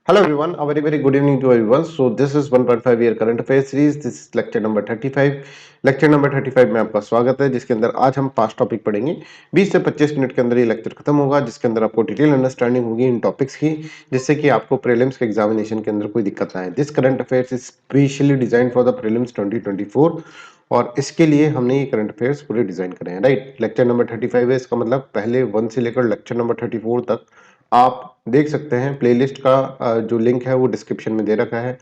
Hello everyone, a very good evening to everyone. So this is 1.5 year current affairs series. This is lecture number 35. Lecture number 35 में आपका स्वागत है, जिसके अंदर आज हम 5 टॉपिक पढ़ेंगे। 20 से 25 मिनट के अंदर ये लेक्चर खत्म होगा, जिसके अंदर आपको डिटेल अंडरस्टैंडिंग होगी इन टॉपिक्स की, जिससे कि आपको प्रीलिम्स के एग्जामिनेशन के अंदर कोई दिक्कत ना आए। This current affairs is specially design for the prelims 2024 और इसके लिए हमने ये करंट अफेयर्स पूरे डिजाइन करे हैं। राइट, लेक्चर नंबर 35 है, इसका मतलब पहले 1 से लेकर लेक्चर नंबर 34 तक आप देख सकते हैं। प्लेलिस्ट का जो लिंक है वो डिस्क्रिप्शन में दे रखा है।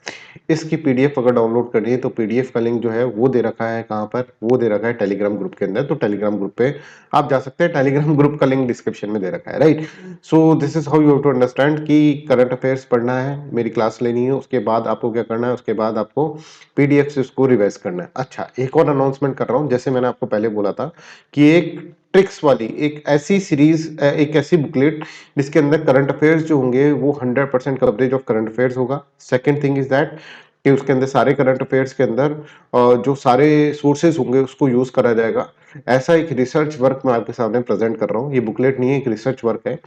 इसकी पीडीएफ अगर डाउनलोड करनी है तो पीडीएफ का लिंक जो है वो दे रखा है, कहाँ पर वो दे रखा है, टेलीग्राम ग्रुप के अंदर। तो टेलीग्राम ग्रुप पे आप जा सकते हैं, टेलीग्राम ग्रुप का लिंक डिस्क्रिप्शन में दे रखा है। Right, so this is how you have to understand कि करंट अफेयर्स पढ़ना है, मेरी क्लास लेनी है, उसके बाद आपको क्या करना है, उसके बाद आपको पीडीएफ से उसको रिवाइज करना है। अच्छा, एक और अनाउंसमेंट कर रहा हूँ, जैसे मैंने आपको पहले बोला था कि एक ट्रिक्स वाली एक ऐसी सीरीज, एक ऐसी बुकलेट जिसके अंदर करंट अफेयर्स जो होंगे वो 100% कवरेज ऑफ करंट अफेयर्स होगा। सेकंड थिंग इज दैट कि उसके अंदर सारे करंट अफेयर्स के अंदर जो सारे सोर्सेज होंगे उसको यूज करा जाएगा। ऐसा एक रिसर्च वर्क मैं आपके सामने प्रेजेंट कर रहा हूँ। ये बुकलेट नहीं है, एक रिसर्च वर्क है।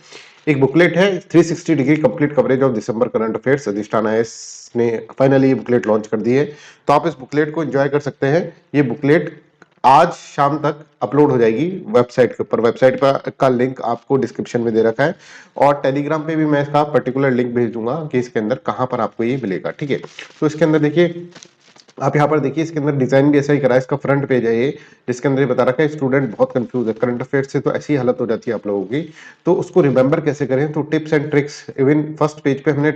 एक बुकलेट है 360 degree complete coverage of December current affairs. अधिष्ठान आईएएस ने फाइनली ये बुकलेट लॉन्च कर दी है, तो आप इस बुकलेट को एंजॉय कर सकते हैं। ये बुकलेट आज शाम तक अपलोड हो जाएगी वेबसाइट के ऊपर। वेबसाइट का लिंक आपको डिस्क्रिप्शन में दे रखा है और टेलीग्राम पे भी मैं इसका पर्टिकुलर लिंक भेज दूंगा कि इसके अंदर कहां पर आपको ये मिलेगा। ठीक है, तो इसके अंदर देखिए, आप यहाँ पर देखिए, इसके अंदर डिजाइन भी ऐसा ही करा है। इसका फ्रंट पेज है ये, जिसके अंदर ये बता रखा है स्टूडेंट बहुत कंफ्यूज है करंट अफेयर से, तो ऐसी हालत हो जाती है आप लोगों की, तो उसको रिमेंबर कैसे करें। तो tips and tricks, even first page पे हमने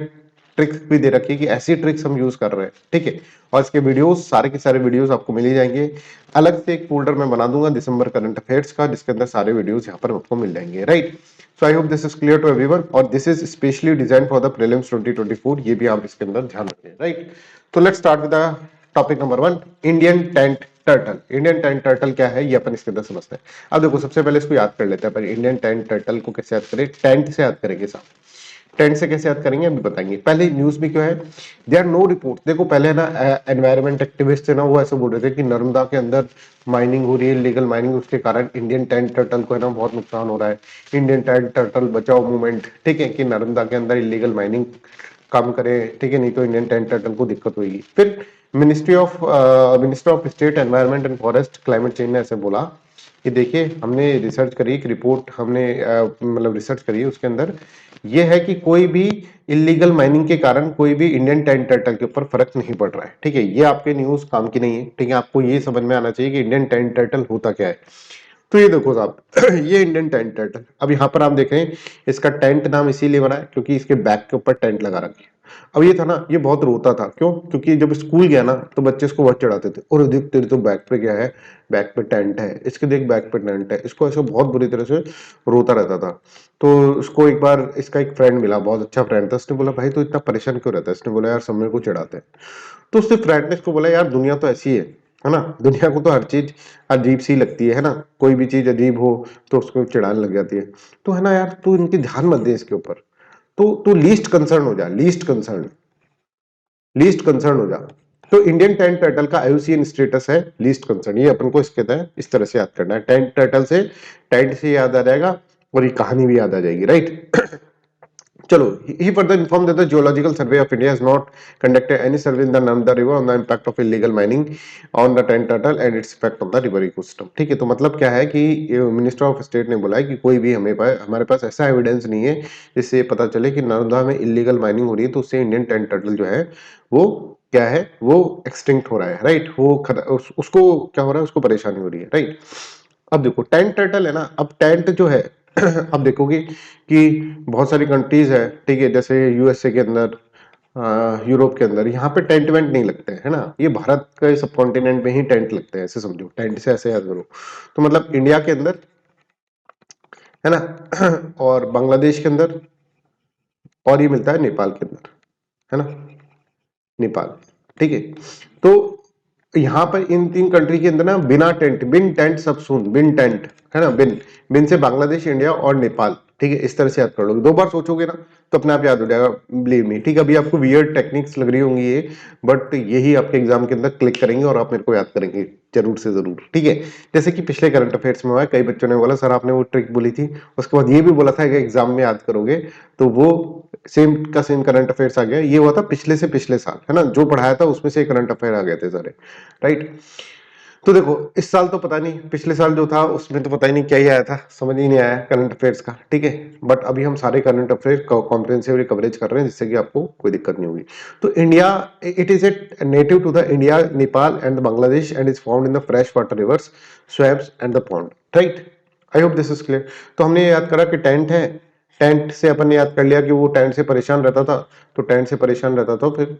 ट्रिक्स भी दे रखी है कि ऐसी ट्रिक्स हम यूज कर रहे हैं। ठीक है, और इसके वीडियोस, सारे के सारे वीडियोस आपको मिल ही जाएंगे। अलग से एक फोल्डर में बना दूंगा दिसंबर करंट अफेयर्स का, जिसके अंदर सारे वीडियोस यहाँ पर आपको मिल जाएंगे। Right, so I hope this is clear to everyone और this is specially design for the prelims 2024। ये भी आप इसके अंदर ध्यान रखें। राइट, तो let's start with the topic number 1, Indian tent turtle. Indian tent turtle क्या है ये अपन इसके अंदर समझते हैं। अब देखो, सबसे पहले इसको याद कर लेते हैं पर इंडियन टेंट टर्टल को कैसे याद करें। टेंट से याद करेंगे साहब, टेंट से कैसे याद करेंगे अभी बताएंगे। पहले न्यूज में क्यों है, देयर आर नो रिपोर्ट। देखो पहले ना एनवायरमेंट एक्टिविस्ट है ना, वो ऐसे बोल रहे थे कि नर्मदा के अंदर माइनिंग हो रही है, इलीगल माइनिंग, उसके कारण इंडियन टेंट टर्टल को है ना बहुत नुकसान हो रहा है। इंडियन टेंट टर्टल बचाओ मूवमेंट, ठीक है, कि नर्मदा के अंदर इलीगल माइनिंग कम करें, ठीक है, नहीं तो इंडियन टेंट टर्टल को दिक्कत होगी। फिर minister of state environment and forest climate change ने ऐसे बोला कि देखिए, हमने रिसर्च करी, एक रिपोर्ट हमने मतलब रिसर्च करी, उसके अंदर ये है कि कोई भी इलीगल माइनिंग के कारण कोई भी इंडियन टेंट टर्टल के ऊपर फर्क नहीं पड़ रहा है। ठीक है, ये आपके न्यूज काम की नहीं है। ठीक है, आपको ये समझ में आना चाहिए कि इंडियन टेंट टर्टल होता क्या है। तो ये देखो साहब ये इंडियन टेंट टर्टल, अब यहाँ पर आप देख रहे हैं, इसका टेंट नाम इसीलिए बना है क्योंकि इसके बैक के ऊपर टेंट लगा रखी है। अब ये था ना, ये बहुत रोता था, क्यों, क्योंकि जब स्कूल गया ना तो बच्चे इसको बहुत चढ़ाते थे, और देख तेरे तो बैक पे क्या है, बैक पे टेंट है, इसके देख बैक पे टेंट है। इसको ऐसे बहुत बुरी तरह से रोता रहता था। तो उसको एक बार इसका एक फ्रेंड मिला, बहुत अच्छा फ्रेंड था। उसने बोला भाई तो इतना परेशान क्यों रहता है। इसने बोला यार सब मेरे को चिढ़ाते हैं। तो उसके फ्रेंड ने इसको बोला यार दुनिया तो ऐसी है ना, दुनिया को तो हर चीज अजीब सी लगती है ना, कोई भी चीज अजीब हो तो उसको चिढ़ाने लग जाती है। तो है ना यार, तू इनकी ध्यान मत दे इसके ऊपर, तो तू लीस्ट कंसर्न हो जा, लीस्ट कंसर्न हो जा। तो इंडियन टेंट टर्टल का आईयूसीएन स्टेटस है लीस्ट कंसर्न। ये अपन को इसके तहत इस तरह से याद करना है। टेंट टर्टल से, टेंट से याद आ जाएगा और ये कहानी भी याद आ जाएगी। राइट चलो, he further informed that the Geological Survey of India has not conducted any survey in the Narmada River on the impact of illegal mining on the tent turtle and its effect on the river ecosystem। ठीक है, तो मतलब क्या है कि minister of state ने बोला है कि कोई भी हमारे पास ऐसा एविडेंस नहीं है जिससे पता चले कि नर्मदा में इलीगल माइनिंग हो रही है तो उससे इंडियन टेंट टर्टल जो है वो क्या है, वो एक्सटिंक्ट हो रहा है। राइट, उसको क्या हो रहा है, उसको परेशानी हो रही है। राइट, अब देखो टेंट टर्टल है ना, अब टेंट जो है अब देखोगे कि बहुत सारी कंट्रीज है, ठीक है, जैसे यूएसए के अंदर, यूरोप के अंदर, यहाँ पे टेंट वेंट नहीं लगते हैं, है ना। ये भारत के सब कॉन्टिनेंट में ही टेंट लगते हैं, ऐसे समझो, टेंट से ऐसे याद करो। तो मतलब इंडिया के अंदर, है ना, और बांग्लादेश के अंदर, और ये मिलता है नेपाल के अंदर, है ना, नेपाल। ठीक है, तो यहाँ पर इन 3 कंट्री के अंदर ना बिना टेंट, बिन टेंट सब सुन, बिन टेंट, है ना, बिन, बिन से बांग्लादेश, इंडिया और नेपाल। ठीक है, इस तरह से याद कर लोगे, 2 बार सोचोगे ना तो अपने आप याद हो जाएगा, बिलीव मी। ठीक है, अभी आपको वियर्ड टेक्निक्स लग रही होंगी ये, बट यही आपके एग्जाम के अंदर क्लिक करेंगे और आप मेरे को याद करेंगे जरूर से जरूर। ठीक है, जैसे कि पिछले करंट अफेयर्स में हुआ है, कई बच्चों ने बोला सर आपने वो ट्रिक बोली थी, उसके बाद ये भी बोला था कि एग्जाम में याद करोगे, तो वो सेम का सेम करंट अफेयर्स आ गया। ये हुआ था पिछले से पिछले साल, है ना, जो पढ़ाया था उसमें से करंट अफेयर आ गए थे सारे, राइट। तो देखो इस साल तो पता नहीं, पिछले साल जो था उसमें तो पता ही नहीं क्या ही आया था, समझ ही नहीं आया करंट अफेयर्स का, ठीक है। बट अभी हम सारे करंट अफेयर कॉम्प्रिहेंसिवली कवरेज कर रहे हैं, जिससे कि आपको कोई दिक्कत नहीं होगी। तो India, it is a native to the India, Nepal and Bangladesh and is found in the fresh water rivers, swamps and the pond, right. I hope this is clear. तो हमने याद करा कि टेंट है, टेंट से अपन ने याद कर लिया कि वो टेंट से परेशान रहता था, तो टेंट से परेशान रहता था, फिर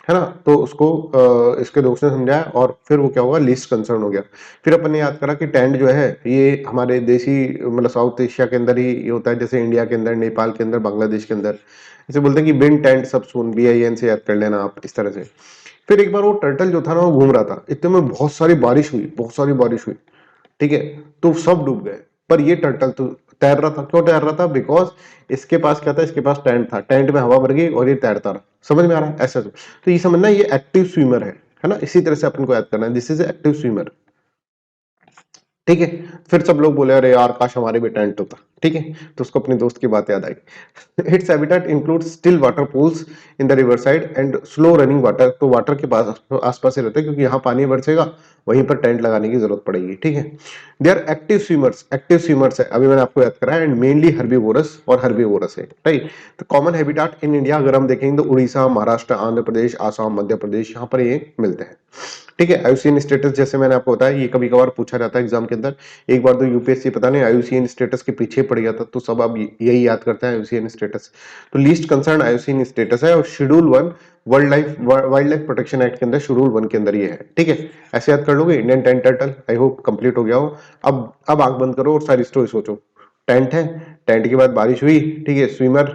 है ना, तो उसको इसके दोस्त ने समझाया और फिर वो क्या हुआ, लीस्ट कंसर्न हो गया। फिर अपन ने याद करा कि टेंट जो है ये हमारे देशी मतलब साउथ एशिया के अंदर ही ये होता है, जैसे इंडिया के अंदर, नेपाल के अंदर, बांग्लादेश के अंदर, जैसे बोलते हैं कि बिन टेंट सब सुन, BIN से याद कर लेना आप, इस तरह से। फिर एक बार वो टर्टल जो था ना वो घूम रहा था, इतने में बहुत सारी बारिश हुई, बहुत सारी बारिश हुई, ठीक है, तो सब डूब गए। पर ये टर्टल तो तैर रहा था। क्यों तैर रहा था? बिकॉज इसके पास क्या था, इसके पास टेंट था, टेंट में हवा भर गई और ये तैरता रहा। समझ में आ रहा है? ऐसा तो ये समझना, ये एक्टिव स्विमर है ना, इसी तरह से अपन को याद करना है, दिस इज एक्टिव स्विमर, ठीक है। फिर सब लोग बोले अरे यार काश हमारे भी टेंट होता, ठीक है, तो उसको अपने दोस्त की बात याद आई। It's habitat includes still water pools in the river side and slow running water, तो वाटर के पास आसपास ही रहते हैं, क्योंकि यहाँ पानी बरसेगा वहीं पर टेंट लगाने की जरूरत पड़ेगी, ठीक है। They are active swimmers, active swimmers है, अभी मैंने आपको याद कराया, एंड मेनली हर्बीवोरस और हर्बीवोरस है, राइट। तो कॉमन हैबिटेट इन इंडिया अगर हम देखेंगे तो उड़ीसा, महाराष्ट्र, आंध्र प्रदेश, आसाम, मध्य प्रदेश, यहाँ पर ये मिलते हैं, ठीक है। आईयूसीएन स्टेटस जैसे मैंने आपको बताया, ये कभी कभार पूछा जाता है एग्जाम के अंदर। एक बार तो यूपीएससी पता नहीं आईयूसीएन स्टेटस के पीछे पड़ गया था, तो सब अब यही याद करते हैं आईयूसीएन स्टेटस। तो लीस्ट कंसर्न आईयूसीएन स्टेटस है, और schedule 1 wild life protection act के अंदर शेड्यूल 1 के अंदर ये है, ठीक है। ऐसे याद कर लोगे। Indian tent turtle, I hope complete हो गया हो। अब आंख बंद करो और सारी स्टोरी सोचो। टेंट है, टेंट के बाद बारिश हुई, ठीक है, swimmer,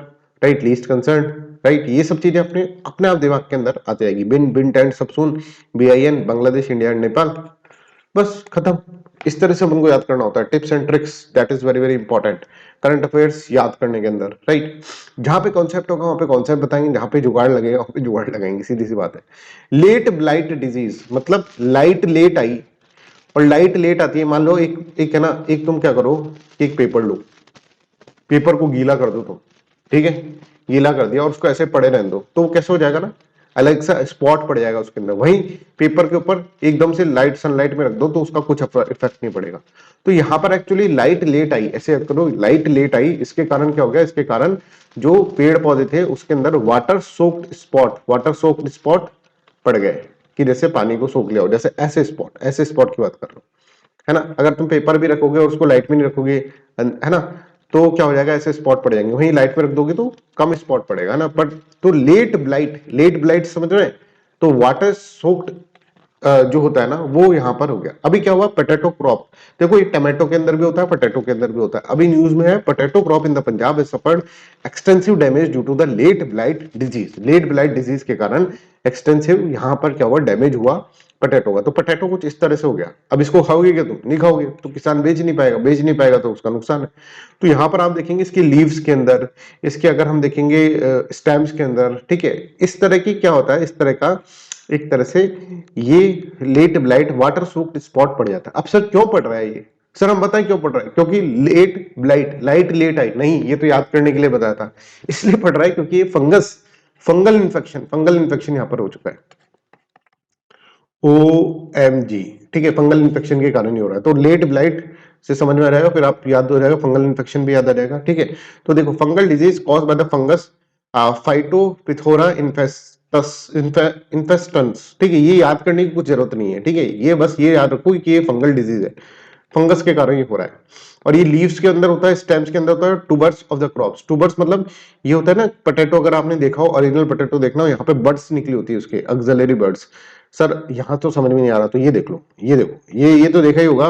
right, least concern, right, ये सब चीजें अपने अपने आप दिमाग के अंदर आ जाएगी। बिन बिन टेंट सबसून, BIN, Bangladesh, India and Nepal, बस खत्म। इस तरह से अपन को याद करना होता है, tips and tricks, that is very very important current affairs याद करने के अंदर, राइट। जहां पे कॉन्सेप्ट होगा वहां पे कॉन्सेप्ट बताएंगे, जहां पे जुगाड़ लगेगा वहां पे जुगाड़ लगाएंगे, सीधी सी बात है। लेट ब्लाइट डिजीज मतलब लाइट लेट आई, और लाइट लेट आती है, मान लो एक एक है ना, एक तुम क्या करो, एक पेपर लो, पेपर को गीला कर दो तुम, ठीक है, गीला कर दिया और उसको ऐसे पड़े रहने दो, तो वो कैसे हो जाएगा ना, अलग सा स्पॉट पड़ जाएगा उसके अंदर। वहीं पेपर के ऊपर एकदम से लाइट सनलाइट में रख दो तो उसका कुछ इफेक्ट नहीं पड़ेगा। तो यहाँ पर एक्चुअली लाइट लेट आई, ऐसे याद करो, लाइट लेट आई, इसके कारण क्या हो गया, इसके कारण जो पेड़ पौधे थे उसके अंदर वाटर सोक्ड स्पॉट पड़ गए, कि जैसे पानी को सोख लिया हो, जैसे ऐसे स्पॉट की बात कर रहा हूं, है ना। अगर तुम पेपर भी रखोगे और उसको लाइट में नहीं रखोगे, है ना, तो क्या हो जाएगा, ऐसे स्पॉट पड़ जाएंगे। वहीं लाइट में रख दोगे तो कम स्पॉट पड़ेगा, है ना। बट तो लेट ब्लाइट समझ रहे हैं, तो वाटर सोक्ड जो होता है ना वो यहां पर हो गया। अभी क्या हुआ, पोटैटो क्रॉप, देखो ये टमाटो के अंदर भी होता है, पोटैटो के अंदर भी होता है। अभी न्यूज में है, potato crop in the Punjab has suffered extensive damage due to the late blight disease. Late blight disease के कारण एक्सटेंसिव यहां पर क्या हुआ, डैमेज हुआ पोटैटो का। तो पोटैटो कुछ इस तरह से हो गया। अब इसको खाओगे क्या, तुम नहीं खाओगे तो किसान बेच नहीं पाएगा तो उसका नुकसान है। तो यहाँ पर आप देखेंगे इसके लीव्स के अंदर, इसके अगर हम देखेंगे स्टेम्स के अंदर, ठीक है, इस तरह की क्या होता है, इस तरह का एक तरह से ये late blight water soaked spot पड़ जाता है। अब सर क्यों पड़ रहा है ये, सर हम बताएं क्यों पड़ रहा है, क्योंकि लेट ब्लाइट, लाइट लेट आई नहीं, ये तो याद करने के लिए बताया था, इसलिए पड़ रहा है क्योंकि ये फंगल इन्फेक्शन यहाँ पर हो चुका है। OMG, ठीक है, फंगल इन्फेक्शन के कारण ही हो रहा है। तो लेट ब्लाइट से समझ में आ जाएगा, फिर आप याद हो जाएगा, फंगल इन्फेक्शन भी याद आ जाएगा, ठीक है। तो देखो, fungal disease cause by the fungus Phytophthora infestans, ठीक है, ये याद करने की कुछ जरूरत नहीं है, ठीक है, ये बस ये याद रखो कि ये फंगल डिजीज है, फंगस के कारण ये हो रहा है। और ये लीव्स के अंदर होता है, स्टेम्स के अंदर होता है, tubers of the crops. Tubers मतलब ये होता है ना, पोटैटो अगर आपने देखा हो, ओरिजिनल पोटैटो देखना हो, यहाँ पे बर्ड्स निकली होती है उसके, ऑक्सिलरी बर्ड्स। सर यहाँ तो समझ में नहीं आ रहा, तो ये देख लो, ये देखो, ये तो देखा ही होगा,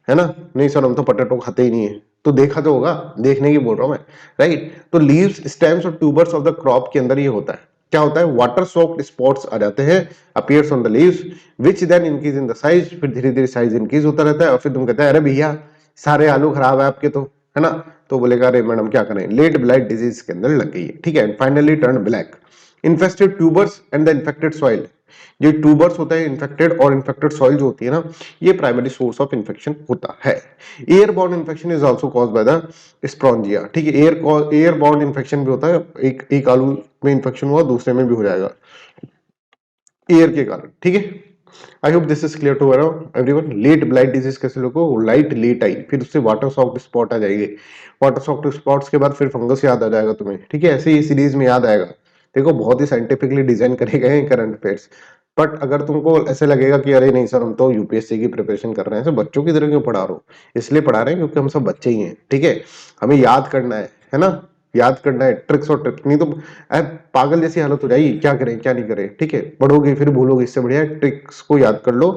है ना। नहीं सर हम तो पोटैटो खाते ही नहीं है, तो देखा तो होगा, देखने की बोल रहा हूं मैं, राइट। तो लीव्स, स्टेम्स और ट्यूबर्स ऑफ द क्रॉप के अंदर ये होता है, क्या होता है, वाटर सोक्ड स्पॉट्स आ जाते हैं, appears on the leaves, which then increase in the size, फिर धीरे धीरे साइज इंक्रीज होता रहता है, और फिर तुम कहते हैं अरे भैया सारे आलू खराब है आपके, तो है ना, तो बोलेगा अरे मैडम क्या करें, लेट ब्लाइट डिजीज के अंदर लग गई है, ठीक है। Finally turn black, infested tubers and the infected soil, ये ट्यूबर्स होता है इन्फेक्टेड, और इन्फेक्टेड सॉइल जो होती है ना, ये प्राइमरी सोर्स ऑफ इन्फेक्शन होता है। Airborne infection is also caused by the spongia, ठीक है। एयरबॉर्न इन्फेक्शन भी होता है, एक आलू में इन्फेक्शन हुआ, दूसरे में भी हो जाएगा एयर के कारण, ठीक है। I hope this is clear to everyone. Late blight disease कैसे लोगों को, लाइट लेट आई, फिर उससे वाटर सॉफ्ट स्पॉट आ जाएंगे, वाटर सॉफ्ट स्पॉट्स के बाद फिर फंगस याद आ जाएगा तुम्हें, ठीक है। ऐसे ही सीरीज में याद आएगा। देखो बहुत ही साइंटिफिकली डिजाइन करे गए हैं करंट अफेयर्स। बट अगर तुमको ऐसे लगेगा कि अरे नहीं सर हम तो यूपीएससी की प्रिपरेशन कर रहे हैं, सर बच्चों की तरह क्यों पढ़ा रहे हो, इसलिए पढ़ा रहे हैं क्योंकि हम सब बच्चे ही हैं, ठीक है। हमें याद करना है ना, याद करना है, ट्रिक्स और ट्रिक्स, नहीं तो पागल जैसी हालत हो जाएगी, क्या करें क्या नहीं करें, ठीक है। पढ़ोगे फिर भूलोगे, इससे बढ़िया ट्रिक्स को याद कर लो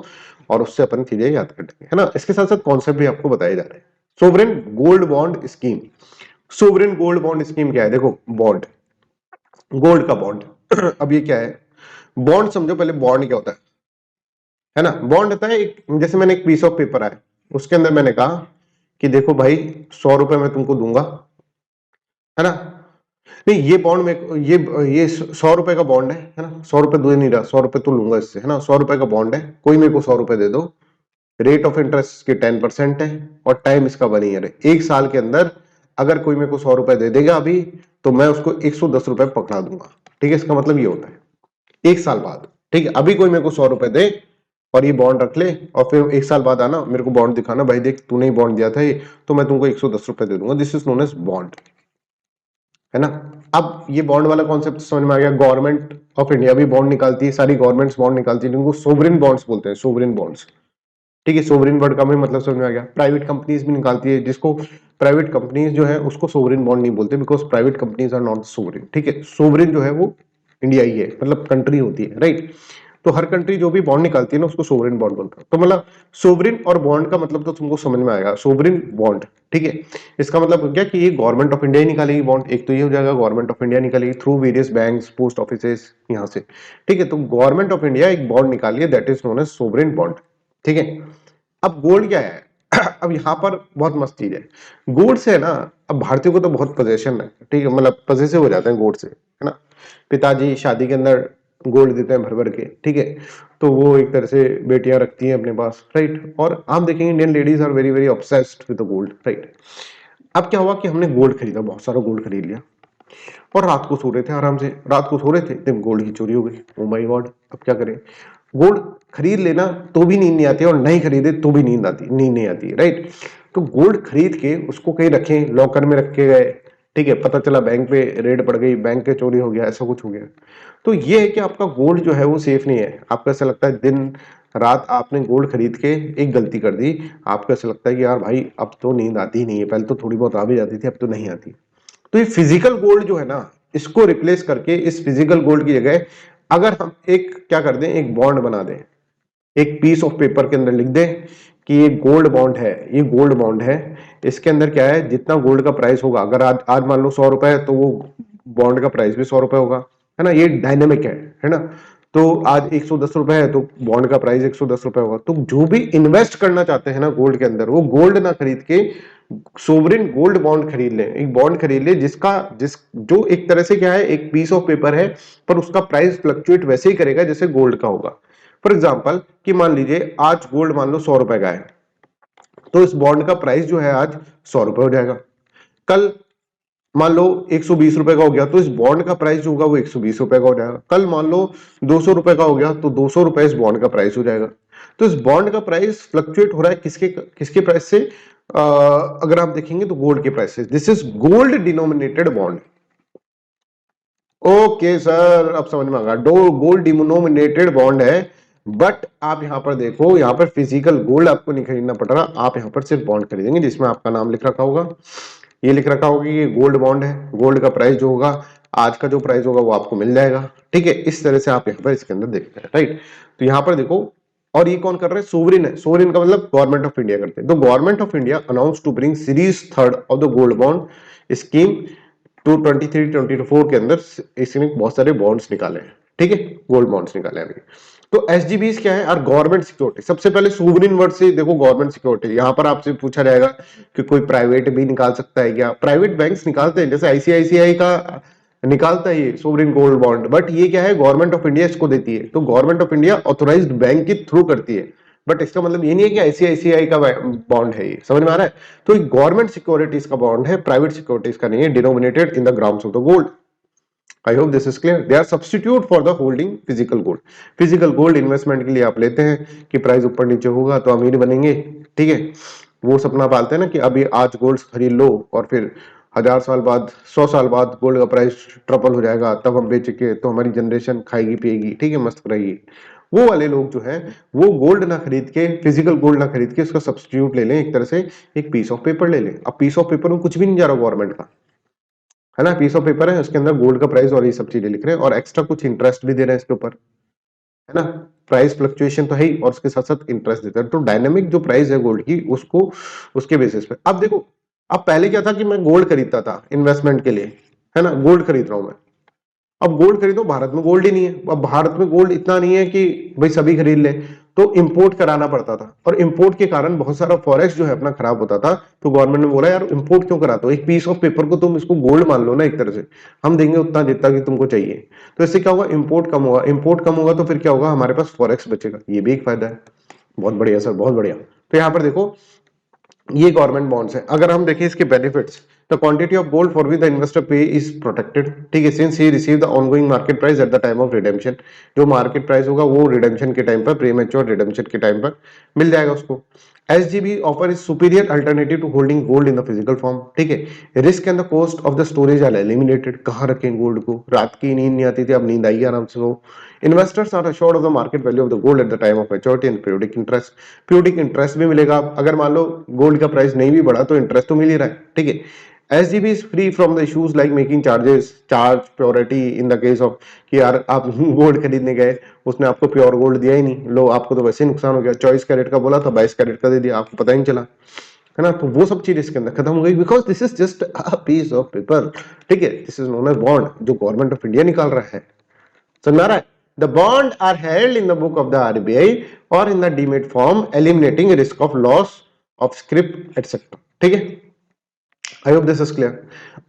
और उससे अपन चीजें याद कर लेंगे, है ना। इसके साथ साथ कॉन्सेप्ट भी आपको बताए जा रहे हैं। Sovereign gold bond scheme, sovereign gold bond scheme क्या है, देखो बॉन्ड, गोल्ड का बॉन्ड अब ये क्या है, बॉन्ड समझो पहले, बॉन्ड क्या होता है ना। बॉन्ड होता है एक, जैसे मैंने एक पीस ऑफ पेपर है, उसके अंदर मैंने कहा कि देखो भाई 100 रुपए मैं तुमको दूंगा, है ना। नहीं ये बॉन्ड में ये 100 रुपए का बॉन्ड है ना, 100 रुपए दे नहीं रहा, 100 रुपए तो लूंगा इससे, है ना। 100 रुपए का बॉन्ड है, कोई मेरे को 100 रुपए दे दो, रेट ऑफ इंटरेस्ट की 10% है, और टाइम इसका 1 ईयर है। एक साल के अंदर अगर कोई मेरे को 100 रुपए दे देगा अभी, तो मैं उसको 110 रुपए पकड़ा दूंगा, ठीक है। इसका मतलब ये होता है एक साल बाद, ठीक है। अभी कोई मेरे को 100 रुपए दे और ये बॉन्ड रख ले, और फिर एक साल बाद आना मेरे को बॉन्ड दिखाना, भाई देख तूने ही बॉन्ड दिया था ये, तो मैं तुमको 110 रुपए दे दूंगा, this is known as bond, है ना। अब ये बॉन्ड वाला कॉन्सेप्ट समझ में आ गया। गवर्नमेंट ऑफ इंडिया भी बॉन्ड निकालती है, सारी गवर्नमेंट्स बॉन्ड निकालती है, जिनको सोवरेन बॉन्ड्स बोलते हैं, सोवरेन बॉन्ड्स, ठीक है। सोवरेन वर्ड का भी मतलब समझ में आ गया। प्राइवेट कंपनीज भी निकालती है, जिसको प्राइवेट कंपनीज जो है उसको सोवरेन बॉन्ड नहीं बोलते, because private companies are not sovereign, ठीक है। सोवरेन जो है वो इंडिया ही है, मतलब कंट्री होती है, राइट। तो हर कंट्री जो भी बॉन्ड निकालती है ना उसको सोवरेन बॉन्ड बोलता है। तो मतलब सोवरेन और बॉन्ड का मतलब तो तुमको समझ में आएगा, सोवरेन बॉन्ड, ठीक है। इसका मतलब हो गया कि ये गवर्नमेंट ऑफ इंडिया ही निकालेगी बॉन्ड, एक तो ये हो जाएगा गवर्नमेंट ऑफ इंडिया निकालेगी through various banks, post offices, यहाँ से, ठीक है। तो गवर्नमेंट ऑफ इंडिया एक बॉन्ड निकाली है, that is known as sovereign bond, ठीक है। अब गोल्ड क्या है अब यहाँ पर बहुत मस्त चीज है, गोल्ड से है ना, अब भारतीयों को तो बहुत पोजेशन है, ठीक है, मतलब पजेसिव हो जाते हैं गोल्ड से, है ना। पिताजी शादी के अंदर गोल्ड देते हैं भर भर के, ठीक है। तो वो एक तरह से बेटियां रखती हैं अपने पास, राइट। और आप देखेंगे Indian ladies are very very obsessed with gold, right. अब क्या हुआ कि हमने गोल्ड खरीदा, बहुत सारा गोल्ड खरीद लिया, और रात को सो रहे थे आराम से, रात को सो रहे थे तब गोल्ड की चोरी हो गई, ओ माय गॉड। अब क्या करें, गोल्ड खरीद लेना तो भी नींद नहीं आती है, और नहीं खरीदे तो भी नींद नहीं आती, राइट। तो गोल्ड खरीद के उसको कहीं रखें, लॉकर में रख के गए, ठीक है, पता चला बैंक पे रेड पड़ गई, बैंक के चोरी हो गया, ऐसा कुछ हो गया, तो ये है कि आपका गोल्ड जो है वो सेफ नहीं है। आपको ऐसा लगता है दिन रात आपने गोल्ड खरीद के एक गलती कर दी, आपको ऐसा लगता है कि यार भाई अब तो नींद आती ही नहीं है, पहले तो थोड़ी बहुत आ भी जाती थी, अब तो नहीं आती। तो ये फिजिकल गोल्ड जो है ना, इसको रिप्लेस करके इस फिजिकल गोल्ड की जगह अगर हम एक क्या कर दें, एक बॉन्ड बना दें, एक पीस ऑफ पेपर के अंदर लिख दें कि ये गोल्ड बॉन्ड है, ये गोल्ड बॉन्ड है, इसके अंदर क्या है, जितना गोल्ड का प्राइस होगा, अगर आज मान लो 100 रुपए है, तो वो बॉन्ड का प्राइस भी 100 रुपए होगा, है ना। ये डायनेमिक है ना। तो आज 110 रुपए है तो बॉन्ड का प्राइस 110 रुपए होगा। तो जो भी इन्वेस्ट करना चाहते हैं ना गोल्ड के अंदर, वो गोल्ड ना खरीद के सोवरेन गोल्ड बॉन्ड खरीद लें, एक बॉन्ड खरीद ले जो एक तरह से क्या है, एक पीस ऑफ पेपर है, पर उसका प्राइस फ्लक्चुएट वैसे ही करेगा जैसे गोल्ड का होगा। फॉर एग्जाम्पल कि मान लीजिए आज गोल्ड मान लो 100 रुपए का है, तो इस बॉन्ड का प्राइस जो है आज 100 रुपए हो जाएगा। कल मान लो 120 रुपए का हो गया, तो इस बॉन्ड का प्राइस जो होगा वो 120 रुपए का हो जाएगा। कल मान लो 200 रुपए का हो गया, तो 200 रुपए इस बॉन्ड का प्राइस हो जाएगा। तो इस बॉन्ड का प्राइस फ्लक्चुएट हो रहा है किसके किसके प्राइस से, अगर आप देखेंगे तो गोल्ड के प्राइस से। This is gold denominated bond. Okay sir अब समझ में आ गया, गोल्ड डिनोमिनेटेड बॉन्ड है। बट आप यहां पर देखो, यहां पर फिजिकल गोल्ड आपको नहीं खरीदना पड़ रहा, आप यहां पर सिर्फ बॉन्ड खरीदेंगे जिसमें आपका नाम लिख रखा होगा, ये लिख रखा होगा कि ये गोल्ड बॉन्ड है, गोल्ड का प्राइस जो होगा, आज का जो प्राइस होगा वो आपको मिल जाएगा, ठीक है। इस तरह से आप यहाँ पर इसके अंदर देखते हैं, राइट। तो यहाँ पर देखो, और ये कौन कर रहा है, सोवरेन है। सोवरेन का मतलब गवर्नमेंट ऑफ इंडिया करते हैं। तो government of India announce to bring series third of the gold bond scheme to 23-24 के अंदर इसने बहुत सारे बॉन्ड्स निकाले हैं, ठीक है, गोल्ड बॉन्ड्स निकाले हैं अभी। तो एसजीबीस क्या है, आर गवर्नमेंट सिक्योरिटी। सबसे पहले सोवरेन वर्ड से देखो गवर्नमेंट सिक्योरिटी, यहां पर आपसे पूछा जाएगा कि कोई प्राइवेट भी निकाल सकता है क्या, प्राइवेट बैंक्स निकालते हैं, जैसे आईसीआईसीआई का निकालता है ये सोवरिन गोल्ड बॉन्ड, बट ये क्या है, गवर्नमेंट ऑफ इंडिया इसको देती है, तो government of India authorised bank के थ्रू करती है। बट इसका मतलब ये नहीं है कि आईसीआईसीआई का बॉन्ड है, ये समझ में आ रहा है। तो गवर्नमेंट सिक्योरिटीज का बॉन्ड है, प्राइवेट सिक्योरिटीज का नहीं है, denominated in the grams of the gold. I hope this is clear. They are substitute for the holding physical gold. Physical gold investment के लिए आप लेते हैं कि प्राइस ऊपर नीचे होगा तो अमीर बनेंगे, ठीक है। वो सपना पालते हैं ना कि अभी आज गोल्ड खरीद लो और फिर 1000 साल बाद 100 साल बाद गोल्ड का प्राइस ट्रिपल हो जाएगा, तब हम बेच के तो हमारी जनरेशन खाएगी पिएगी, ठीक है, मस्त रहेगी। वो वाले लोग जो है वो गोल्ड ना खरीद के, फिजिकल गोल्ड ना खरीद के उसका सब्स्टिट्यूट ले लें, एक तरह से एक पीस ऑफ पेपर ले लें। अब पीस ऑफ पेपर में कुछ भी नहीं जा रहा गवर्नमेंट का, है ना, पीस ऑफ पेपर है, उसके अंदर गोल्ड का प्राइस और ये सब चीजें लिख रहे हैं और एक्स्ट्रा कुछ इंटरेस्ट भी दे रहे हैं इसके ऊपर, है ना। प्राइस फ्लक्चुएशन तो है ही और उसके साथ साथ इंटरेस्ट देते हैं। तो डायनेमिक जो प्राइस है गोल्ड की, उसको उसके बेसिस पे अब देखो। अब पहले क्या था कि मैं गोल्ड खरीदता था इन्वेस्टमेंट के लिए, है ना, गोल्ड खरीद रहा हूं मैं। अब गोल्ड खरीदो, भारत में गोल्ड ही नहीं है। अब भारत में गोल्ड इतना नहीं है कि भाई सभी खरीद ले, तो इंपोर्ट कराना पड़ता था और इंपोर्ट के कारण बहुत सारा फॉरेक्स जो है अपना खराब होता था। तो गवर्नमेंट ने बोला यार इंपोर्ट क्यों कराते हो, एक पीस ऑफ पेपर को तुम इसको गोल्ड मान लो ना, एक तरह से हम देंगे उतना जितना कि तुमको चाहिए। तो इससे क्या होगा, इंपोर्ट कम होगा, इंपोर्ट कम होगा तो फिर क्या होगा, हमारे पास फॉरेक्स बचेगा, ये भी एक फायदा है। बहुत बढ़िया सर, बहुत बढ़िया। तो यहाँ पर देखो ये गवर्नमेंट बॉन्ड्स है। अगर हम देखें इसके benefits, the quantity of gold for which the investor पे इज प्रोटेक्टेड, ठीक है, since he receive the ongoing market price at the time of redemption. जो मार्केट प्राइस होगा वो रिडेम्पशन के टाइम पर, प्रीमैच्योर रिडेम्पशन के टाइम पर मिल जाएगा उसको। SGB offer is superior alternative to holding gold in the physical form, ठीक है। Risk and the cost of the storage are eliminated. कहाँ रखें गोल्ड को, रात की नींद नहीं आती थी, अब नींद आई आराम से। हो investors are assured of the market value of the gold at the time of maturity and periodic interest. Periodic interest भी मिलेगा, अगर मान लो गोल्ड का प्राइस नहीं भी बढ़ा तो इंटरेस्ट तो मिल ही रहा है, ठीक है। SGB is free from the issues like making charges, charge purity in the case of कि यार आप गोल्ड खरीदने गए, उसने आपको प्योर गोल्ड दिया ही नहीं, लो आपको तो वैसे ही नुकसान हो गया। 24 कैरेट का बोला था, 22 कैरेट का दे दिया, आपको पता ही नहीं चला, है ना। तो वो सब चीज इसके अंदर खत्म हो गई, because this is just a piece of paper, ठीक है। This is known as bond, जो गवर्नमेंट ऑफ इंडिया निकाल रहा है, समझ आ रहा है। The bond are held in the book of the RBI और in the demat form, eliminating risk of loss of script etcetera, ठीक है। I hope this is clear.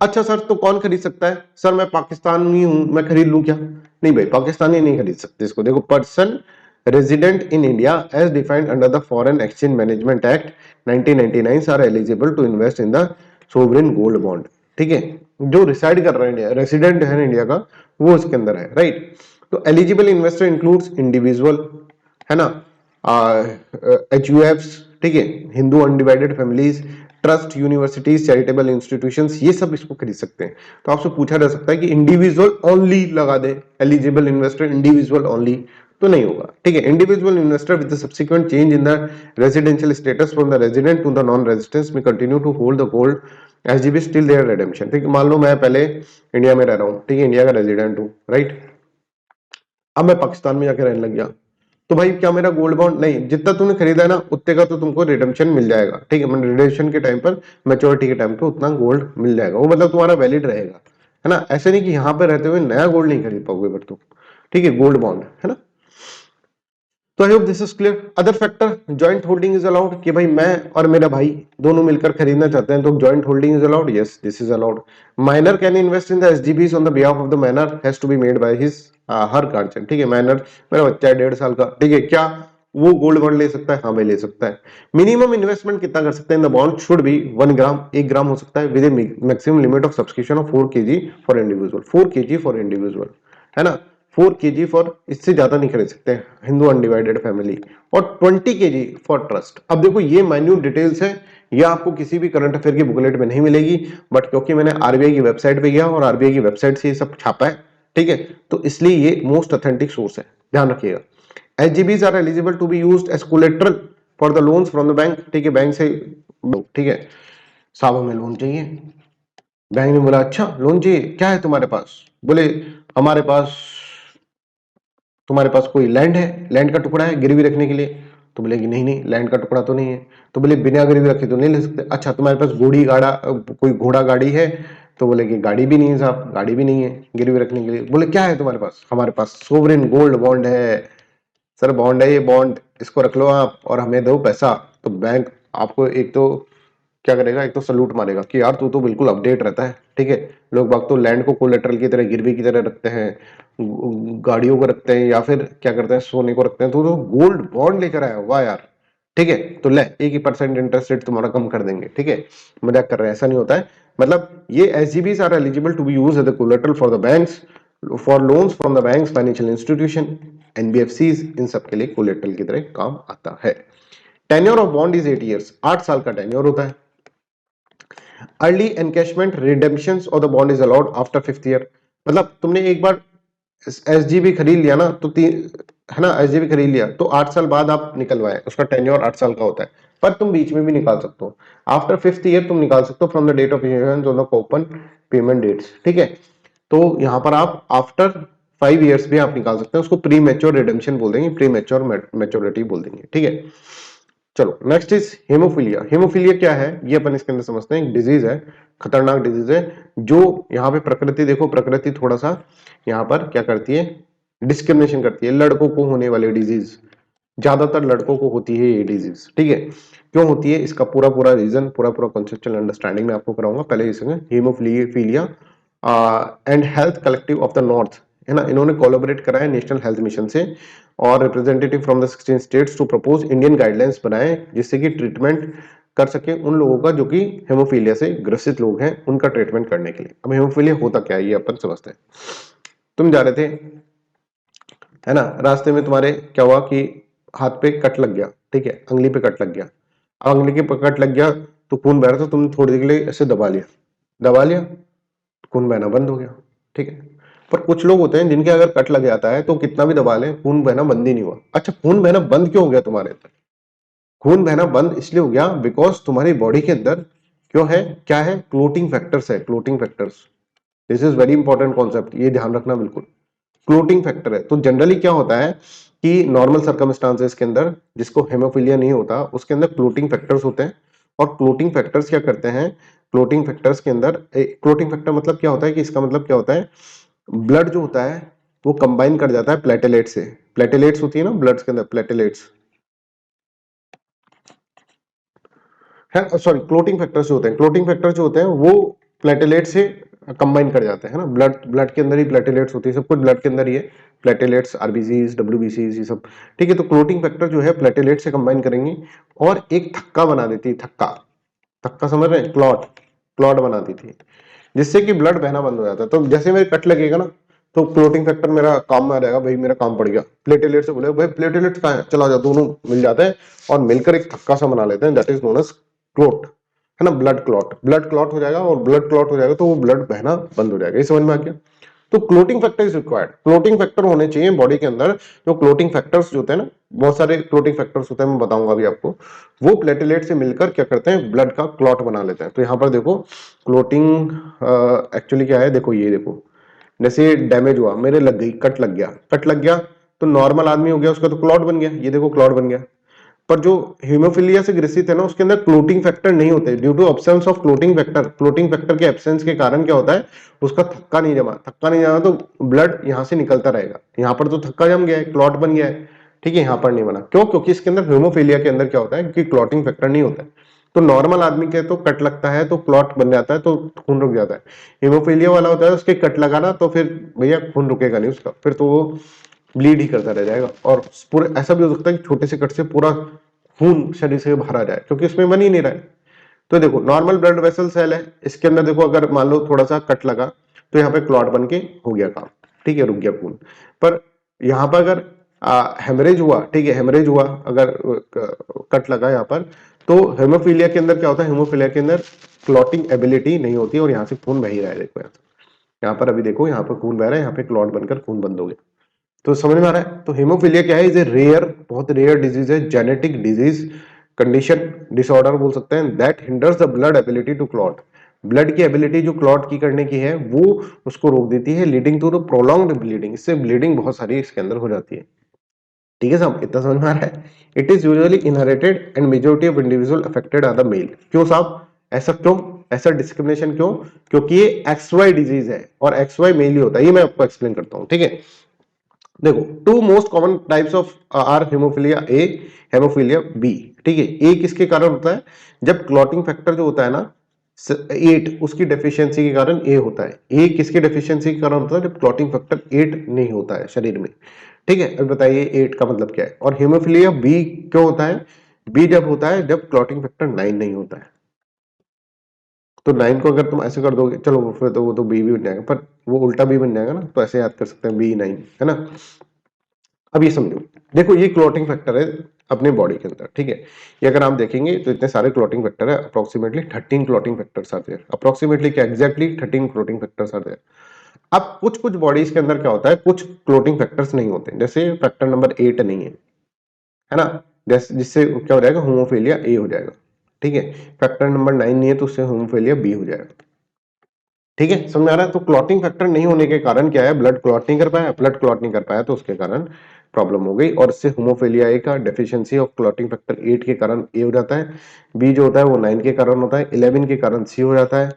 अच्छा सर, तो कौन खरीद सकता है? सर मैं पाकिस्तानी हूं, मैं खरीद लूं क्या? नहीं भाई, पाकिस्तानी नहीं खरीद सकते इसको। देखो, person resident in India as defined under the foreign exchange management act 1999 are eligible to invest in the sovereign gold bond, ठीक है। जो रिसाइड कर रहे हैं इंडिया, रेसिडेंट है इंडिया का, वो इसके अंदर है, राइट। तो एलिजिबल इन्वेस्टर इंक्लूड्स इंडिविजुअल, है ना, HUFs, ठीक है, Hindu undivided families, trust, universities, charitable institutions, ये सब इसको खरीद सकते हैं। तो आपसे पूछा जा सकता है कि इंडिविजुअल ओनली लगा दे, एलिजिबल इन्वेस्टर इंडिविजुअल ओनली, तो नहीं होगा, ठीक है। Individual investor with the subsequent change in the residential status from the resident to the non residence में continue to hold the gold SGB still their redemption, ठीक है। मान लो मैं पहले इंडिया में रह रहा हूँ, ठीक है, इंडिया का रेजिडेंट हूँ, राइट। अब मैं पाकिस्तान में जाकर रहने लग गया, तो भाई क्या मेरा गोल्ड बॉन्ड नहीं, जितना तूने खरीदा है ना उतने का तो तुमको रिडेम्पशन मिल जाएगा, ठीक है। मतलब रिडेम्पशन के टाइम पर, मैच्योरिटी के टाइम पे उतना गोल्ड मिल जाएगा, वो मतलब तुम्हारा वैलिड रहेगा, है ना। ऐसे नहीं कि यहाँ पे रहते हुए नया गोल्ड नहीं खरीद पाओगे फिर तुम, ठीक है, गोल्ड बॉन्ड, है ना। तो I hope this is clear. Other factor, joint holding is allowed, कि भाई मैं और मेरा भाई दोनों मिलकर खरीदना चाहते हैं तो joint holding is allowed, yes this is allowed. Minor can invest in the SGBs on the behalf of the minor, has to be made by his her guardian, ठीक है। माइनर मेरा बच्चा है 1.5 साल का, ठीक है, क्या वो गोल्ड बॉन्ड ले सकता है? हाँ भाई ले सकता है। मिनिमम इन्वेस्टमेंट कितना कर सकते हैं? द बॉन्ड शुड बी 1 ग्राम, 1 ग्राम हो सकता है, with A maximum limit of subscription of 4 kg for individual, 4 kg for individual, है ना। 4 kg फॉर, इससे ज्यादा नहीं खरीद सकते हिंदू अनडिवाइडेड फैमिली, और 20 kg फॉर ट्रस्ट। अब देखो ये माइन्यूट डिटेल्स है, ये आपको किसी भी करंट अफेयर की बुकलेट में नहीं मिलेगी, बट क्योंकि मैंने आरबीआई की वेबसाइट पे गया और आरबीआई की वेबसाइट से ये सब छापा है, ठीक है, तो इसलिए ये मोस्ट ऑथेंटिक सोर्स है, ध्यान रखिएगा। SGBs are eligible to be used as collateral for the loans from the bank, ठीक है, बैंक से, ठीक है, साहब हमें लोन चाहिए। बैंक ने बोला अच्छा लोन चाहिए, क्या है तुम्हारे पास? बोले हमारे पास, तुम्हारे पास कोई लैंड है, लैंड का टुकड़ा है गिरवी रखने के लिए? तो बोले कि नहीं नहीं, लैंड का टुकड़ा तो नहीं है। तो बोले बिना गिरवी रखे तो नहीं ले सकते। अच्छा तुम्हारे पास घोड़ी गाड़ा, कोई घोड़ा गाड़ी है? तो बोले कि गाड़ी भी नहीं है साहब, गाड़ी भी नहीं है गिरवी रखने के लिए। बोले क्या है तुम्हारे पास? हमारे पास सोवरेन गोल्ड बॉन्ड है। सर बॉन्ड है ये, बॉन्ड इसको रख लो आप और हमें दो पैसा। तो बैंक आपको एक तो क्या करेगा, एक तो सल्यूट मारेगा कि यार तू तो बिल्कुल अपडेट रहता है, ठीक है। लोग बाग तो लैंड को कोलेटरल की तरह, गिरवी की तरह रखते हैं, गाड़ियों को रखते हैं, या फिर क्या करते हैं, सोने को रखते हैं। तो गोल्ड बॉन्ड लेकर आया, वाह यार, ठीक है। तो ले 1% इंटरेस्ट रेट तुम्हारा कम कर देंगे, ठीक है। मजाक कर रहे हैं, ऐसा नहीं होता है। मतलब ये SGBs are eligible to be used as a collateral for the banks, for loans from the banks, financial institution, NBFCs, इन सब के लिए कोलेटरल की तरह काम आता है। Tenure of bond is 8 years, 8 साल का टेन्योर होता है। Early encashment redemption of the bond is allowed after 5th year. मतलब तुमने एक बार एसजीबी खरीद लिया ना, तो है ना, एसजीबी खरीद लिया तो 8 साल बाद आप निकलवाए, उसका टेन्योर 8 साल का होता है। पर तुम बीच में भी निकाल सकते हो, आफ्टर 5th ईयर तुम निकाल सकते हो from the date of issuance of the coupon payment dates, ठीक है। तो यहां पर आप आफ्टर 5 ईयर्स भी आप निकाल सकते हैं, उसको प्री मैच्योर रिडेम्पशन बोल देंगे, प्री मैच्योर मैच्योरिटी बोल देंगे, ठीक है। चलो नेक्स्ट इज हेमोफीलिया। हेमोफीलिया क्या है ये अपन इसके अंदर समझते हैं। एक डिजीज है, खतरनाक डिजीज है, जो यहाँ पे प्रकृति देखो, प्रकृति थोड़ा सा यहाँ पर क्या करती है, डिस्क्रिमिनेशन करती है। लड़कों को होने वाली डिजीज, ज्यादातर लड़कों को होती है ये डिजीज, ठीक है। क्यों होती है, इसका पूरा पूरा रीजन, पूरा पूरा कॉन्सेप्चुअल अंडरस्टैंडिंग में आपको कराऊंगा। पहले इसमें haemophilia and health collective of the north, है ना, इन्होंने कोलैबोरेट करा है नेशनल हेल्थ मिशन से, और representative from the 16 states to propose Indian guidelines बनाए, जिससे कि ट्रीटमेंट कर सके उन लोगों का जो कि हेमोफीलिया से ग्रसित लोग हैं, उनका ट्रीटमेंट करने के लिए। अब हेमोफीलिया होता क्या है ये अपन समझते हैं। तुम जा रहे थे, है ना, रास्ते में तुम्हारे क्या हुआ कि हाथ पे कट लग गया, ठीक है, अंगली पे कट लग गया। अब अंगली के कट लग गया तो खून बह रहा था, तुमने थोड़ी देर के लिए ऐसे दबा लिया, दबा लिया, खून बहना बंद हो गया, ठीक है। पर कुछ लोग होते हैं जिनके अगर कट लग जाता है तो कितना भी दबा लें, खून बहना बंद ही नहीं हुआ। अच्छा, खून बहना बंद क्यों हो गया तुम्हारे अंदर? खून बहना बंद इसलिए हो गया बिकॉज तुम्हारी बॉडी के अंदर क्यों है, क्या है, क्लोटिंग फैक्टर्स है, clotting factors. This is very important concept, ये ध्यान रखना बिल्कुल। क्लोटिंग फैक्टर है। तो जनरली क्या होता है कि नॉर्मल सर्कमस्टांसेस के अंदर, जिसको हेमोफीलिया नहीं होता, उसके अंदर क्लोटिंग फैक्टर्स होते हैं। और क्लोटिंग फैक्टर्स क्या करते हैं, क्लोटिंग फैक्टर्स के अंदर, क्लोटिंग फैक्टर मतलब क्या होता है कि इसका मतलब क्या होता है, ब्लड जो होता है वो कंबाइन कर जाता है प्लेटेलेट से। प्लेटेलेट्स होती है ना ब्लड के अंदर, प्लेटेलेट्स है, सॉरी, क्लोटिंग फैक्टर्स जो होते हैं, क्लोटिंग फैक्टर्स जो होते हैं वो प्लेटेलेट से कंबाइन कर जाते हैं ना। ब्लड के अंदर ही प्लेटेलेट्स होती है, सब कुछ ब्लड के अंदर ही है, प्लेटेलेट्स, आरबीसीज, डब्ल्यूबीसीज, ये सब, ठीक है। तो क्लोटिंग फैक्टर जो है प्लेटेलेट से कंबाइन करेंगी और एक थक्का बना देती है, थक्का, थक्का समझ रहे हैं, क्लॉट, क्लॉट बना देती है, जिससे कि ब्लड बहना बंद हो जाता है। तो जैसे मेरे कट लगेगा ना, तो क्लोटिंग फैक्टर मेरा काम में आ जाएगा, भाई मेरा काम पड़ गया। प्लेटेलेट से बोले भाई प्लेटेलेट कहाँ है, चला जाओ, दोनों मिल जाते हैं और मिलकर एक थक्का सा बना लेते हैं, that is known as clot, है ना, ब्लड क्लॉट। ब्लड क्लॉट हो जाएगा, और ब्लड क्लॉट हो जाएगा तो वो ब्लड बहना बंद हो जाएगा। ये समझ में आ गया। तो clotting factor is required, clotting factor होने चाहिए बॉडी के अंदर। जो क्लोटिंग फैक्टर्स जो होते हैं ना, बहुत सारे क्लोटिंग फैक्टर्स होते हैं, मैं बताऊंगा अभी आपको। वो प्लेटेलेट से मिलकर क्या करते हैं, ब्लड का क्लॉट बना लेते हैं। तो यहाँ पर देखो क्लोटिंग एक्चुअली क्या है, देखो ये देखो, जैसे डैमेज हुआ, मेरे लग गई, कट लग गया, कट लग गया तो नॉर्मल आदमी हो गया, उसका तो क्लॉट बन गया, ये देखो क्लॉट बन गया। पर जो हीमोफीलिया से ग्रसित है ना, उसके अंदर क्लोटिंग फैक्टर नहीं होते, due to absence of clotting factor. Clotting factor के एब्सेंस के कारण क्या होता है, उसका थक्का नहीं जमा, थक्का नहीं जमा तो ब्लड यहां से निकलता रहेगा। यहाँ पर तो थक्का जम गया है, क्लॉट बन गया है, ठीक है, यहाँ पर नहीं बना। क्यों? क्योंकि इसके अंदर हीमोफीलिया के अंदर क्या होता है कि क्लॉटिंग फैक्टर नहीं होता है। तो नॉर्मल आदमी के तो कट लगता है तो क्लॉट बन जाता है, तो खून रुक जाता है। हीमोफीलिया वाला होता है उसके कट लगा ना, तो फिर भैया खून रुकेगा नहीं उसका, फिर तो वो ब्लीड ही करता रह जाएगा। और पूरे ऐसा भी हो सकता है कि छोटे से कट से पूरा खून शरीर से बाहर आ जाए, क्योंकि उसमें बन ही नहीं रहा है। तो देखो नॉर्मल ब्लड वेसल सेल है, इसके अंदर देखो अगर मान लो थोड़ा सा कट लगा तो यहाँ पे क्लॉट बन के हो गया काम, ठीक है, रुक गया खून। पर यहाँ पर अगर हेमरेज हुआ, ठीक है, हेमरेज हुआ, अगर कट लगा यहाँ पर, तो हेमोफीलिया के अंदर क्या होता है, हेमोफीलिया के अंदर क्लॉटिंग एबिलिटी नहीं होती और यहाँ से खून बह ही रहा है। देखो यहाँ पर अभी देखो, यहाँ पर खून बह रहा है, यहाँ पे क्लॉट बनकर खून बंद हो गया। तो समझ में आ रहा है। तो हेमोफीलिया क्या है, इज ए रेयर, बहुत रेयर डिजीज है, जेनेटिक डिजीज, कंडीशन, डिसऑर्डर बोल सकते हैं, that hinders the blood ability to clot. Blood की एबिलिटी जो क्लॉट की करने की है वो उसको रोक देती है, leading to the prolonged bleeding. इससे ब्लीडिंग बहुत सारी इसके अंदर हो जाती है, ठीक है साहब, इतना समझ में आ रहा है। It is usually inherited and majority of individual affected are the male. क्यों साहब, ऐसा क्यों, ऐसा डिस्क्रिमिनेशन क्यों? क्योंकि ये एक्स वाई डिजीज है और एक्स वाई मेल ही होता है, ये मैं आपको एक्सप्लेन करता हूँ, ठीक है। देखो two most common types of are hemophilia A, hemophilia B. ठीक है, ए किसके कारण होता है? जब क्लॉटिंग फैक्टर जो होता है ना 8 उसकी डेफिशिएंसी के कारण ए होता है। ए किसकी डेफिशिएंसी के कारण होता है? जब क्लॉटिंग फैक्टर 8 नहीं होता है शरीर में। ठीक है, अब बताइए 8 का मतलब क्या है? और हेमोफिलिया बी क्यों होता है? बी जब होता है जब क्लॉटिंग फैक्टर 9 नहीं होता है। तो 9 को अगर तुम ऐसे कर दोगे, चलो फिर तो वो तो बी भी बन जाएगा, पर वो उल्टा बी बन जाएगा ना, तो ऐसे याद कर सकते हैं B9, है ना। अब ये समझो, देखो ये क्लॉटिंग फैक्टर है अपने बॉडी के अंदर। ठीक है, ये अगर आप देखेंगे तो इतने सारे क्लॉटिंग फैक्टर है, अप्रोक्सीमेटली 13 क्लॉटिंग फैक्टर्स आते हैं। अप्रोक्सीमेटली क्या, एग्जैक्टली 13 क्लॉटिंग फैक्टर्स आते हैं। अब कुछ कुछ बॉडीज के अंदर क्या होता है, कुछ क्लॉटिंग फैक्टर्स नहीं होते, जैसे फैक्टर नंबर 8 नहीं है ना, जिससे क्या हो जाएगा, होमोफिलिया ए हो जाएगा। ठीक है, फैक्टर नंबर 9 नहीं है तो उससे होमोफिलिया बी हो जाएगा। ठीक है, समझ आ रहा है? तो क्लॉटिंग फैक्टर नहीं होने के कारण क्या है, ब्लड क्लॉट नहीं कर पाया, ब्लड क्लॉट नहीं कर पाया तो उसके कारण प्रॉब्लम हो गई, और इससे होमोफिलिया ए का डेफिशिएंसी ऑफ क्लॉटिंग फैक्टर 8 के कारण ए हो जाता है। बी जो होता है वो 9 के कारण होता है, 11 के कारण सी हो जाता है।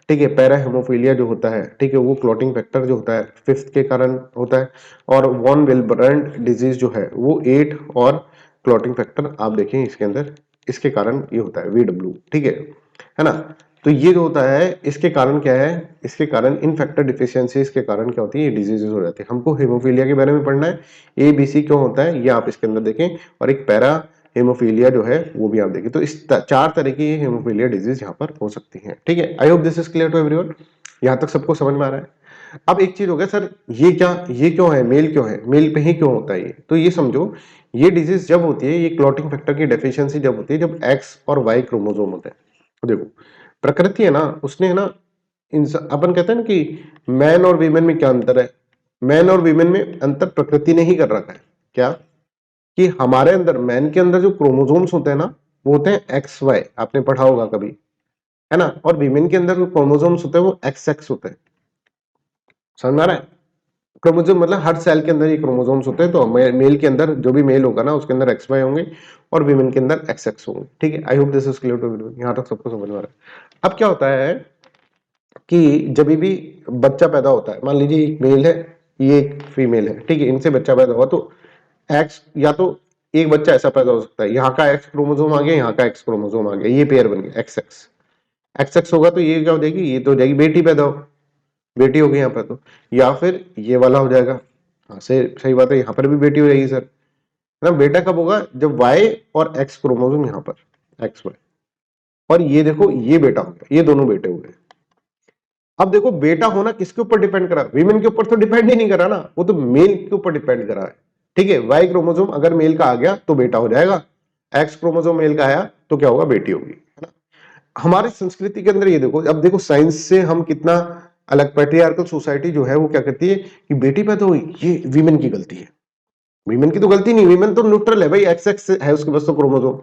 ठीक है, पैरा हेमोफिलिया जो होता है, ठीक है, वो क्लॉटिंग फैक्टर जो होता है 5th के कारण होता है। और वॉन विल्ब्रेंड डिजीज जो है वो 8 और क्लॉटिंग फैक्टर आप देखें इसके अंदर, इसके कारण ये होता है VW। ठीक है ना। तो ये जो होता है इसके कारण क्या है, इसके कारण इन फैक्टर डिफिशियंसीज के कारण क्या होती है, ये डिजीजेस हो जाती है। हमको हेमोफीलिया के बारे में पढ़ना है, ABC क्यों होता है ये आप इसके अंदर देखें, और एक पैरा हेमोफीलिया जो है वो भी आप देखें। तो इस 4 तरह की हेमोफीलिया डिजीज यहाँ पर हो सकती है। ठीक है, I hope this is clear to everyone. यहाँ तक सबको समझ में आ रहा है? अब एक चीज हो गया, सर ये क्या, ये क्यों है, मेल क्यों है, मेल पे ही क्यों होता है ये? तो ये समझो, ये डिजीज जब होती है, ये क्लॉटिंग फैक्टर की डेफिशिएंसी जब होती है, जब एक्स और वाई क्रोमोसोम होते हैं। तो देखो प्रकृति है ना, उसने है ना, अपन कहते हैं ना कि मैन और वीमेन में क्या अंतर है, मैन और वीमेन में अंतर प्रकृति ने ही कर रखा है। क्या? कि हमारे अंदर, मैन के अंदर जो क्रोमोसोम्स होते हैं ना, वो होते हैं एक्स वाई, आपने पढ़ा होगा कभी, है ना। और वीमेन के अंदर जो क्रोमोसोम्स होते हैं वो एक्स एक्स होते हैं। समझ में आ रहा है? क्रोमोसोम मतलब हर सेल के अंदर ये क्रोमोसोम्स होते हैं। तो मेल के अंदर जो भी मेल होगा ना, उसके अंदर एक्स वाई होंगे, और वीमेन के अंदर एक्स एक्स होंगे। ठीक है, I hope this is clear to everyone. यहां तक सबको समझ में आ रहा है? अब क्या होता है कि जब भी बच्चा पैदा होता है, मान लीजिए एक मेल है, ये एक फीमेल है, ठीक है, इनसे बच्चा पैदा हुआ, तो एक्स, या तो एक बच्चा ऐसा पैदा हो सकता है, यहाँ का एक्स क्रोमोसोम आ गया, यहाँ का एक्स क्रोमोसोम आ गया, ये पेयर बन गया एक्स एक्स। एक्स एक्स होगा तो ये क्या हो जाएगी, ये तो हो जाएगी बेटी पैदा हो, बेटी हो गई यहाँ पर तो। या फिर ये वाला हो जाएगा, हाँ से सही बात है, यहाँ पर भी बेटी हो जाएगी सर। ना बेटा कब होगा, जब वाई और एक्स क्रोमोसोम यहाँ पर एक्स वाई, और ये देखो ये बेटा हो गया, ये दोनों बेटे हुए। अब देखो बेटा होना किसके ऊपर डिपेंड करा, वीमेन के ऊपर तो डिपेंड ही नहीं करा ना, वो तो मेल के ऊपर डिपेंड करा है। ठीक है, वाई क्रोमोसोम अगर मेल का आ गया तो बेटा हो जाएगा, एक्स क्रोमोसोम मेल का आया तो क्या होगा, बेटी होगी, है ना। हमारी संस्कृति के अंदर ये देखो, अब देखो साइंस से हम कितना अलग, पैट्रियार्कल सोसाइटी जो है वो क्या करती है कि बेटी पैदा हुई ये वीमेन की गलती है। वीमेन की तो गलती नहीं, वीमेन तो न्यूट्रल है भाई, एक्स एक्स है उसके पास तो क्रोमोसोम,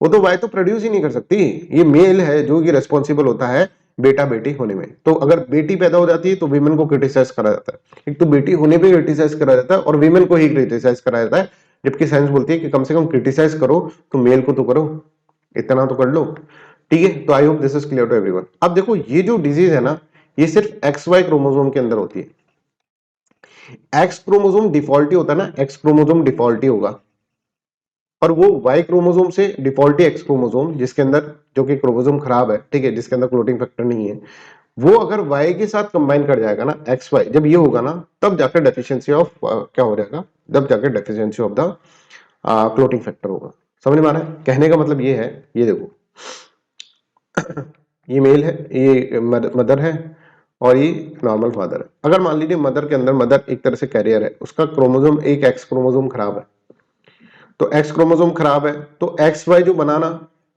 वो तो वाई तो प्रोड्यूस ही नहीं कर सकती। ये मेल है जो कि रेस्पॉन्सिबल होता है बेटा बेटी होने में। तो अगर बेटी पैदा हो जाती है तो वीमेन को क्रिटिसाइज करा जाता है, एक तो बेटी होने पे क्रिटिसाइज करा जाता है और वीमेन को ही क्रिटिसाइज करा जाता है। जबकि साइंस बोलती है कि कम से कम क्रिटिसाइज करो तो मेल को तो करो, इतना तो कर लो। ठीक है, तो I hope this is clear to everyone. अब देखो ये जो डिजीज है ना, ये सिर्फ एक्स वाई क्रोमोसोम के अंदर होती है। एक्स क्रोमोसोम डिफॉल्टी होता है ना, एक्स क्रोमोसोम डिफॉल्टी होगा, और वो वाई क्रोमोसोम से डिफॉल्टी एक्स क्रोमोसोम जिसके अंदर, जो कि क्रोमोसोम खराब है, ठीक है, जिसके अंदर क्लोटिंग फैक्टर नहीं है, वो अगर वाई के साथ कंबाइन कर जाएगा ना, एक्स वाई जब ये होगा ना, तब जाकर डेफिशिएंसी ऑफ क्या हो जाएगा, तब जाकर deficiency of the clotting factor होगा। समझ में आ रहा है? कहने का मतलब ये है, ये देखो ये मेल है, ये मदर है, और ये नॉर्मल फादर है। अगर मान लीजिए मदर के अंदर, मदर एक तरह से कैरियर है, उसका क्रोमोसोम, एक एक्स क्रोमोसोम खराब है, तो एक्स क्रोमोसोम खराब है तो एक्स वाई जो बनाना,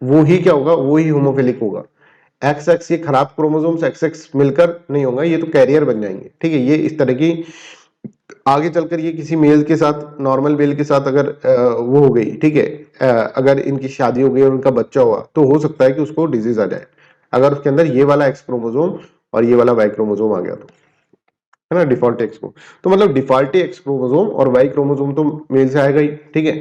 वो ही क्या होगा, वो ही होमोफिलिक होगा। एक्स एक्स ये खराब क्रोमोसोम्स एक्स एक्स मिलकर नहीं होगा, ये तो कैरियर बन जाएंगे। ठीक है, ये इस तरह की आगे चलकर ये किसी मेल के साथ, नॉर्मल मेल के साथ अगर वो हो गई, ठीक है, अगर इनकी शादी हो गई और उनका बच्चा हुआ, तो हो सकता है कि उसको डिजीज आ जाए, अगर उसके अंदर ये वाला एक्स क्रोमोसोम और ये वाला वाई क्रोमोसोम आ गया तो, है ना, डिफॉल्ट एक्स क्रोमोसोम। तो मतलब डिफॉल्टी एक्स क्रोमोसोम और वाई क्रोमोसोम तो मेल से आएगा ही। ठीक है,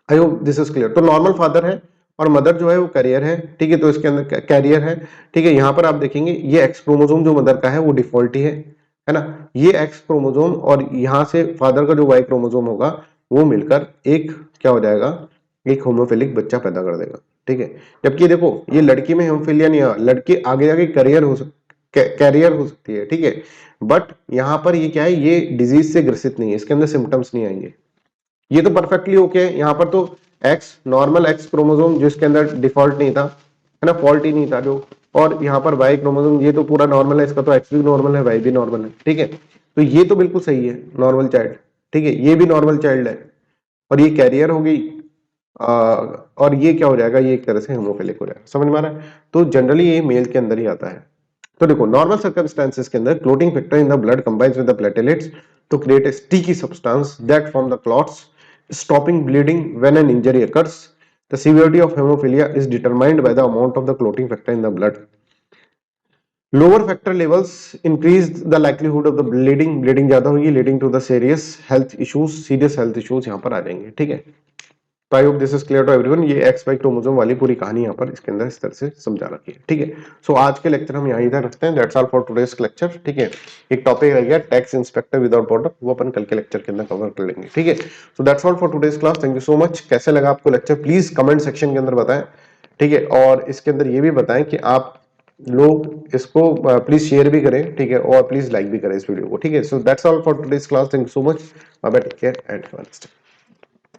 I hope this is clear. तो नॉर्मल फादर है और मदर जो है वो कैरियर है। ठीक है, तो इसके अंदर कैरियर है। ठीक है, यहाँ पर आप देखेंगे ये एक्स क्रोमोसोम जो मदर का है वो डिफॉल्टी है, है ना। ये एक्स क्रोमोसोम और यहाँ से फादर का जो वाई क्रोमोसोम होगा वो मिलकर एक क्या हो जाएगा, एक होमोफिलिक बच्चा पैदा कर देगा, ठीक है। जबकि देखो ये लड़की में हेमोफिलिया नहीं है, लड़की आगे जाके कैरियर हो सकती है, ठीक है। बट यहाँ पर ये क्या है, ये डिजीज से ग्रसित नहीं है, इसके अंदर सिम्टम्स नहीं आएंगे। ये तो परफेक्टली ओके है। यहाँ पर तो एक्स नॉर्मल एक्स क्रोमोसोम जिसके अंदर डिफॉल्ट नहीं था, है ना, फॉल्ट ही नहीं था जो, और यहाँ पर वाई क्रोमोसोम ये तो पूरा नॉर्मल है, इसका तो एक्स भी नॉर्मल है वाई भी नॉर्मल है, ठीक है। तो ये तो बिल्कुल सही है, नॉर्मल चाइल्ड, ठीक है, ये भी नॉर्मल चाइल्ड है और ये कैरियर हो गई। और ये क्या हो जाएगा, ये एक तरह से हेमोफिलिक हो जाएगा, समझ में आ रहा है। तो जनरली ये मेल के अंदर ही आता है। तो देखो नॉर्मल सर्कमस्टेंसेस के अंदर clotting factor in the blood combines with the platelets to create a sticky substance that form the clots, stopping bleeding when an injury occurs. The severity of hemophilia is determined by the amount of the clotting factor in the blood. Lower factor levels increase the likelihood of the bleeding ज्यादा होगी, leading to the serious health issues यहाँ पर आ जाएंगे, ठीक है। तो I hope this is clear to everyone. ये X Y chromosome वाली पूरी कहानी यहाँ पर इसके अंदर इस तरह से समझा रखी है, ठीक है। सो आज के लेक्चर हम यहीं तक रखते हैं। That's all for today's lecture, ठीक है। एक टॉपिक रह गया टैक्स इंस्पेक्टर विदाउट बॉर्डर, वो अपन कल के लेक्चर के अंदर कवर कर लेंगे, ठीक है। So that's all for today's class. Thank you so much. कैसे लगा आपको लेक्चर प्लीज कमेंट सेक्शन के अंदर बताएं, ठीक है। और इसके अंदर ये भी बताएं कि आप लोग इसको प्लीज शेयर भी करें, ठीक है, और प्लीज लाइक भी करें इस वीडियो को, ठीक है। So that's all for today's class. Thank you so much. Bye bye, take care and have a nice day.